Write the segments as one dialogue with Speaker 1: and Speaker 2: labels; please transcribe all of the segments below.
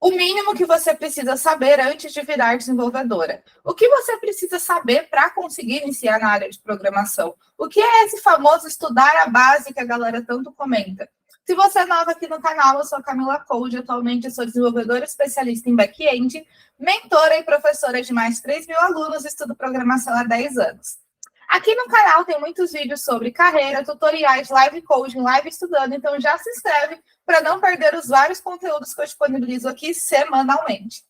Speaker 1: O mínimo que você precisa saber antes de virar desenvolvedora. O que você precisa saber para conseguir iniciar na área de programação? O que é esse famoso estudar a base que a galera tanto comenta? Se você é nova aqui no canal, eu sou a Camila Code, atualmente sou desenvolvedora especialista em back-end, mentora e professora de mais de 3.000 alunos, estudo programação há 10 anos. Aqui no canal tem muitos vídeos sobre carreira, tutoriais, live coaching, live estudando, então já se inscreve para não perder os vários conteúdos que eu disponibilizo aqui semanalmente.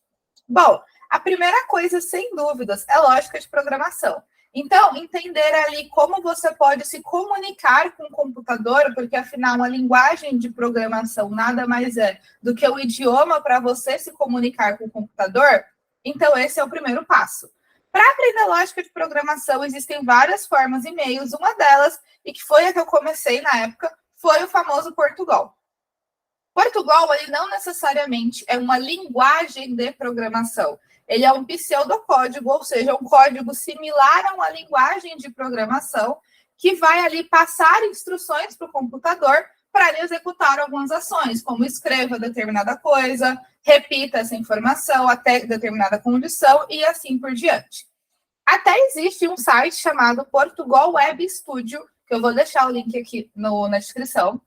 Speaker 1: Bom, a primeira coisa, sem dúvidas, é lógica de programação. Então, entender ali como você pode se comunicar com o computador, porque afinal a linguagem de programação nada mais é do que o idioma para você se comunicar com o computador. Então, esse é o primeiro passo. Para aprender lógica de programação, existem várias formas e meios. Uma delas, e que foi a que eu comecei na época, foi o famoso Portugal. Portugal, ele não necessariamente é uma linguagem de programação. Ele é um pseudocódigo, ou seja, um código similar a uma linguagem de programação que vai ali passar instruções para o computador para ele executar algumas ações, como escreva determinada coisa, repita essa informação até determinada condição e assim por diante. Até existe um site chamado Portugal Web Studio, que eu vou deixar o link aqui na descrição,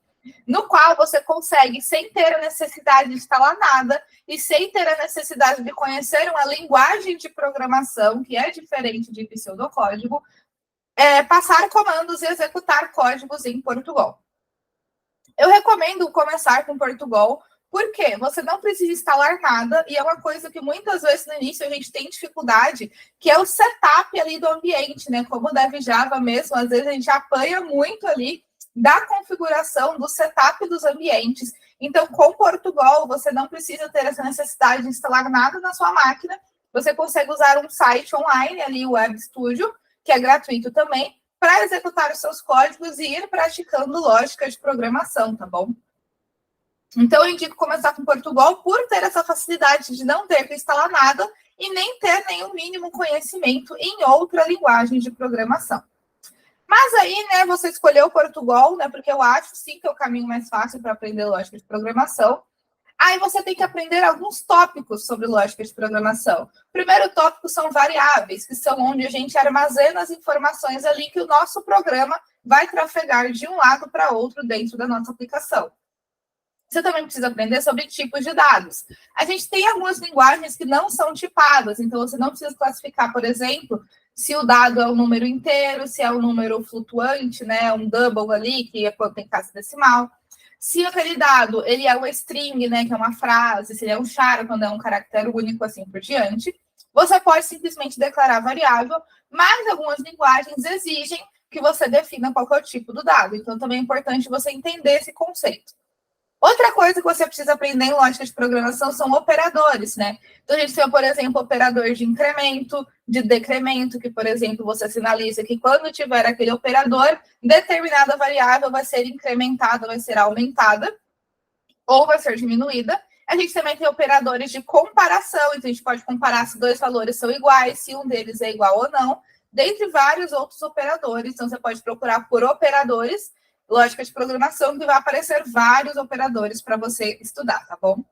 Speaker 1: no qual você consegue, sem ter a necessidade de instalar nada e sem ter a necessidade de conhecer uma linguagem de programação, que é diferente de pseudocódigo, passar comandos e executar códigos em Portugal. Eu recomendo começar com Portugal, porque você não precisa instalar nada, e é uma coisa que muitas vezes no início a gente tem dificuldade, que é o setup ali do ambiente, né? Como o Dev Java mesmo, às vezes a gente apanha muito ali da configuração, do setup dos ambientes. Então, com Portugal, você não precisa ter essa necessidade de instalar nada na sua máquina, você consegue usar um site online ali, o Web Studio, que é gratuito também, para executar os seus códigos e ir praticando lógica de programação, tá bom? Então, eu indico começar com Portugal por ter essa facilidade de não ter que instalar nada e nem ter nenhum mínimo conhecimento em outra linguagem de programação. Mas aí, né, você escolheu Portugal, né, porque eu acho, sim, que é o caminho mais fácil para aprender lógica de programação. Aí você tem que aprender alguns tópicos sobre lógica de programação. O primeiro tópico são variáveis, que são onde a gente armazena as informações ali que o nosso programa vai trafegar de um lado para outro dentro da nossa aplicação. Você também precisa aprender sobre tipos de dados. A gente tem algumas linguagens que não são tipadas, então você não precisa classificar, por exemplo, se o dado é um número inteiro, se é um número flutuante, né, um double ali, que é quando tem casa decimal. Se aquele dado ele é um string, né, que é uma frase, se ele é um char, quando é um caractere único, assim por diante, você pode simplesmente declarar variável, mas algumas linguagens exigem que você defina qual é o tipo do dado. Então, também é importante você entender esse conceito. Outra coisa que você precisa aprender em lógica de programação são operadores, né? Então, a gente tem, por exemplo, operador de incremento, de decremento, que, por exemplo, você sinaliza que quando tiver aquele operador, determinada variável vai ser incrementada, vai ser aumentada, ou vai ser diminuída. A gente também tem operadores de comparação, então a gente pode comparar se dois valores são iguais, se um deles é igual ou não, dentre vários outros operadores. Então, você pode procurar por operadores, lógica de programação, que vai aparecer vários operadores para você estudar, tá bom?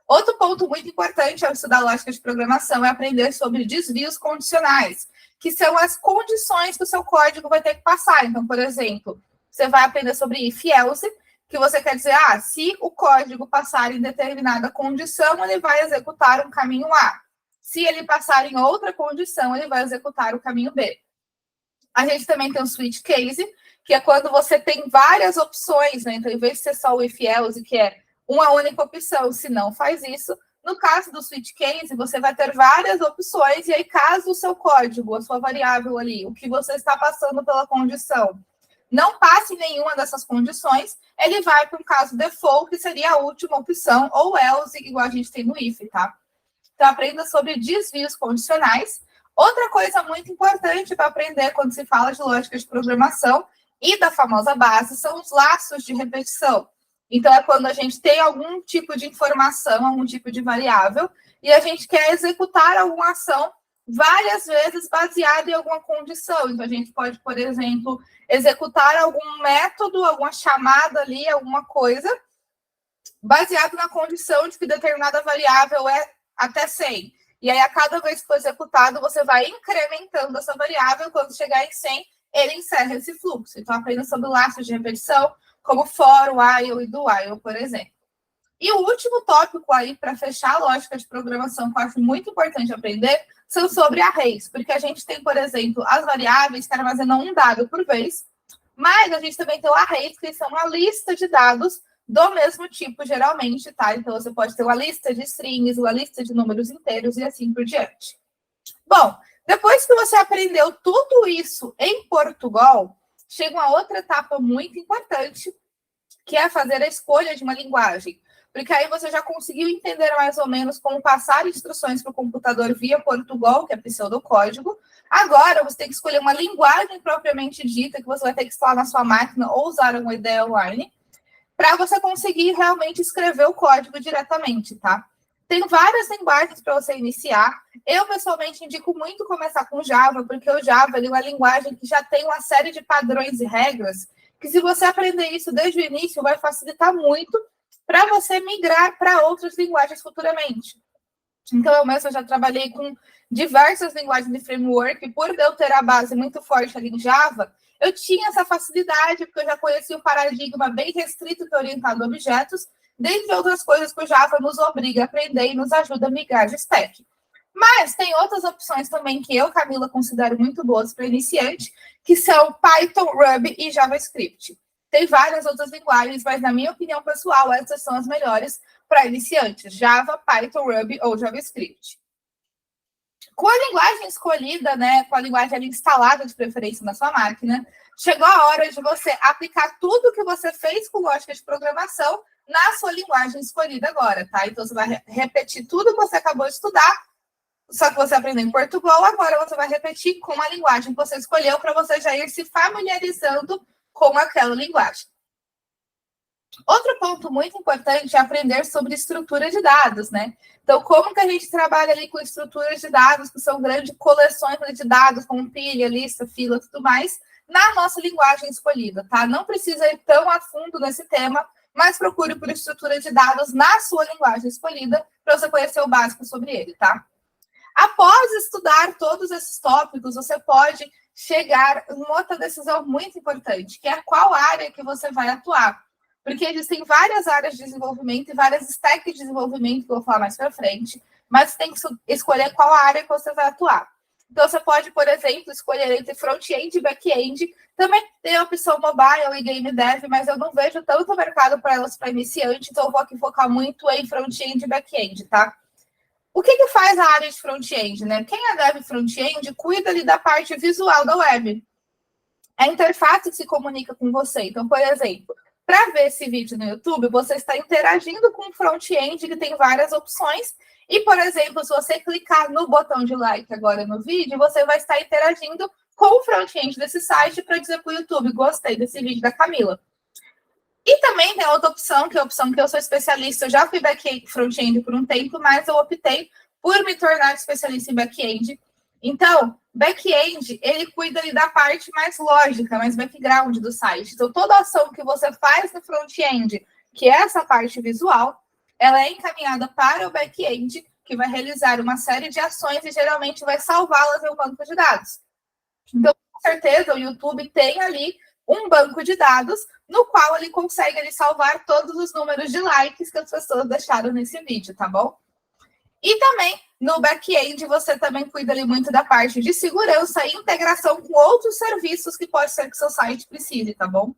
Speaker 1: Outro ponto muito importante ao estudar lógica de programação é aprender sobre desvios condicionais, que são as condições que o seu código vai ter que passar. Então, por exemplo, você vai aprender sobre if-else, que você quer dizer, se o código passar em determinada condição, ele vai executar um caminho A. Se ele passar em outra condição, ele vai executar o caminho B. A gente também tem o switch case, que é quando você tem várias opções, né? Então, em vez de ser só o if-else, que é uma única opção, se não faz isso, no caso do switch case, você vai ter várias opções, e aí, caso o seu código, a sua variável ali, o que você está passando pela condição, não passe nenhuma dessas condições, ele vai para o caso default, que seria a última opção, ou else, igual a gente tem no if, tá? Então, aprenda sobre desvios condicionais. Outra coisa muito importante para aprender quando se fala de lógica de programação e da famosa base são os laços de repetição. Então, é quando a gente tem algum tipo de informação, algum tipo de variável, e a gente quer executar alguma ação várias vezes baseada em alguma condição. Então, a gente pode, por exemplo, executar algum método, alguma chamada ali, alguma coisa, baseado na condição de que determinada variável é até 100. E aí, a cada vez que for executado, você vai incrementando essa variável. Quando chegar em 100, ele encerra esse fluxo. Então, aprenda sobre laços de repetição, como for, while e do while, por exemplo. E o último tópico aí, para fechar a lógica de programação, que eu acho muito importante aprender, são sobre arrays. Porque a gente tem, por exemplo, as variáveis que armazenam um dado por vez, mas a gente também tem o arrays, que são uma lista de dados do mesmo tipo, geralmente, tá? Então, você pode ter uma lista de strings, uma lista de números inteiros e assim por diante. Bom, depois que você aprendeu tudo isso em Portugal, chega uma outra etapa muito importante, que é fazer a escolha de uma linguagem. Porque aí você já conseguiu entender mais ou menos como passar instruções para o computador via Portugal, que é pseudocódigo. Agora, você tem que escolher uma linguagem propriamente dita, que você vai ter que instalar na sua máquina ou usar uma ideia online, para você conseguir realmente escrever o código diretamente, tá? Tem várias linguagens para você iniciar. Eu, pessoalmente, indico muito começar com Java, porque o Java é uma linguagem que já tem uma série de padrões e regras, que se você aprender isso desde o início, vai facilitar muito para você migrar para outras linguagens futuramente. Então, eu mesmo já trabalhei com diversas linguagens de framework, e por eu ter a base muito forte ali em Java, eu tinha essa facilidade, porque eu já conhecia o paradigma bem restrito que é orientado a objetos, dentre outras coisas que o Java nos obriga a aprender e nos ajuda a migrar de stack. Mas tem outras opções também que eu, Camila, considero muito boas para iniciante, que são Python, Ruby e JavaScript. Tem várias outras linguagens, mas na minha opinião pessoal, essas são as melhores para iniciantes: Java, Python, Ruby ou JavaScript. Com a linguagem escolhida, né, com a linguagem ali instalada de preferência na sua máquina, chegou a hora de você aplicar tudo que você fez com lógica de programação na sua linguagem escolhida agora, tá? Então, você vai repetir tudo que você acabou de estudar, só que você aprendeu em Portugal, agora você vai repetir com a linguagem que você escolheu para você já ir se familiarizando com aquela linguagem. Outro ponto muito importante é aprender sobre estrutura de dados, né? Então, como que a gente trabalha ali com estruturas de dados, que são grandes coleções de dados, como pilha, lista, fila, tudo mais, na nossa linguagem escolhida, tá? Não precisa ir tão a fundo nesse tema, mas procure por estrutura de dados na sua linguagem escolhida, para você conhecer o básico sobre ele, tá? Após estudar todos esses tópicos, você pode chegar em outra decisão muito importante, que é qual área que você vai atuar. Porque existem várias áreas de desenvolvimento e várias stacks de desenvolvimento que eu vou falar mais para frente, mas você tem que escolher qual área que você vai atuar. Então, você pode, por exemplo, escolher entre front-end e back-end. Também tem a opção mobile e game dev, mas eu não vejo tanto mercado para elas para iniciante, então eu vou aqui focar muito em front-end e back-end, tá? O que faz a área de front-end, né? Quem é dev front-end cuida ali da parte visual da web. A interface que se comunica com você. Então, por exemplo, para ver esse vídeo no YouTube, você está interagindo com o front-end, que tem várias opções. E, por exemplo, se você clicar no botão de like agora no vídeo, você vai estar interagindo com o front-end desse site para dizer para o YouTube: gostei desse vídeo da Camila. E também tem outra opção, que é a opção que eu sou especialista. Eu já fui back-end front-end por um tempo, mas eu optei por me tornar especialista em back-end. Então, back-end, ele cuida ali da parte mais lógica, mais background do site. Então, toda ação que você faz no front-end, que é essa parte visual, ela é encaminhada para o back-end, que vai realizar uma série de ações e geralmente vai salvá-las em um banco de dados. Então, com certeza, o YouTube tem ali um banco de dados no qual ele consegue ali salvar todos os números de likes que as pessoas deixaram nesse vídeo, tá bom? E também, no back-end, você também cuida ali muito da parte de segurança e integração com outros serviços que pode ser que seu site precise, tá bom?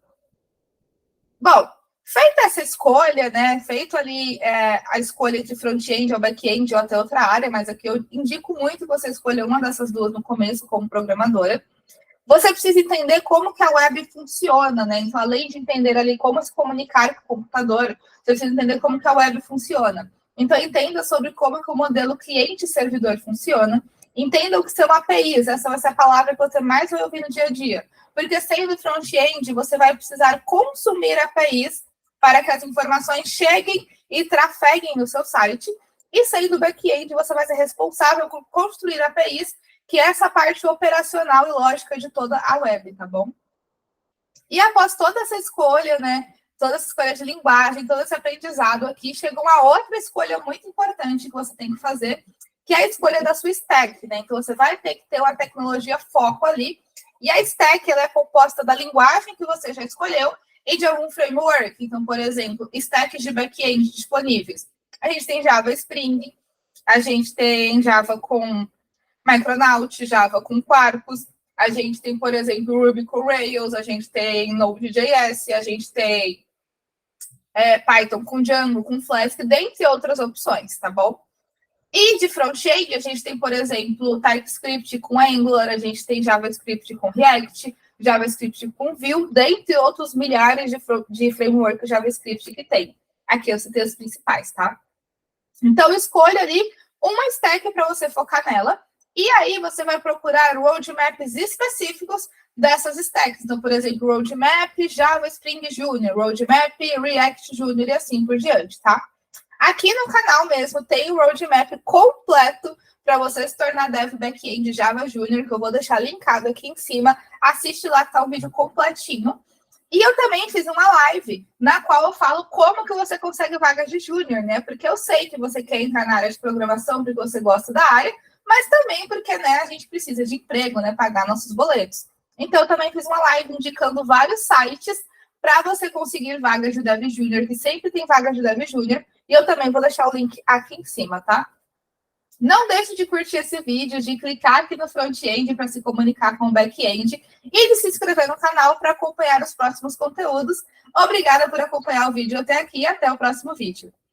Speaker 1: Bom, feita essa escolha, né? Feito ali a escolha entre front-end ou back-end ou até outra área, mas aqui eu indico muito que você escolha uma dessas duas no começo como programadora. Você precisa entender como que a web funciona, né? Então, além de entender ali como se comunicar com o computador, você precisa entender como que a web funciona. Então, entenda sobre como que o modelo cliente-servidor funciona. Entenda o que são APIs. Essa vai ser a palavra que você mais vai ouvir no dia a dia. Porque sendo front-end, você vai precisar consumir APIs para que as informações cheguem e trafeguem no seu site. E sendo back-end, você vai ser responsável por construir APIs, que é essa parte operacional e lógica de toda a web, tá bom? E após toda essa escolha, né, toda essa escolha de linguagem, todo esse aprendizado aqui, chega uma outra escolha muito importante que você tem que fazer, que é a escolha da sua stack, né? Então, você vai ter que ter uma tecnologia foco ali, e a stack, ela é composta da linguagem que você já escolheu e de algum framework. Então, por exemplo, stacks de back-end disponíveis. A gente tem Java Spring, a gente tem Java com Micronaut, Java com Quarkus, a gente tem, por exemplo, Ruby com Rails, a gente tem Node.js, a gente tem Python com Django, com Flask, dentre outras opções, tá bom? E de front-end, a gente tem, por exemplo, TypeScript com Angular, a gente tem JavaScript com React, JavaScript com Vue, dentre outros milhares de frameworks JavaScript que tem. Aqui eu citei os principais, tá? Então, escolha ali uma stack para você focar nela, e aí você vai procurar roadmaps específicos dessas stacks. Então, por exemplo, roadmap Java Spring Junior, roadmap React Junior e assim por diante, tá? Aqui no canal mesmo tem o roadmap completo para você se tornar Dev Backend Java Junior, que eu vou deixar linkado aqui em cima. Assiste lá que tá o vídeo completinho. E eu também fiz uma live na qual eu falo como que você consegue vagas de júnior, né? Porque eu sei que você quer entrar na área de programação porque você gosta da área, mas também porque, né, a gente precisa de emprego, né, pagar nossos boletos. Então, eu também fiz uma live indicando vários sites para você conseguir vagas de Dev Júnior, que sempre tem vagas de Dev Júnior, e eu também vou deixar o link aqui em cima, tá? Não deixe de curtir esse vídeo, de clicar aqui no front-end para se comunicar com o back-end e de se inscrever no canal para acompanhar os próximos conteúdos. Obrigada por acompanhar o vídeo até aqui e até o próximo vídeo.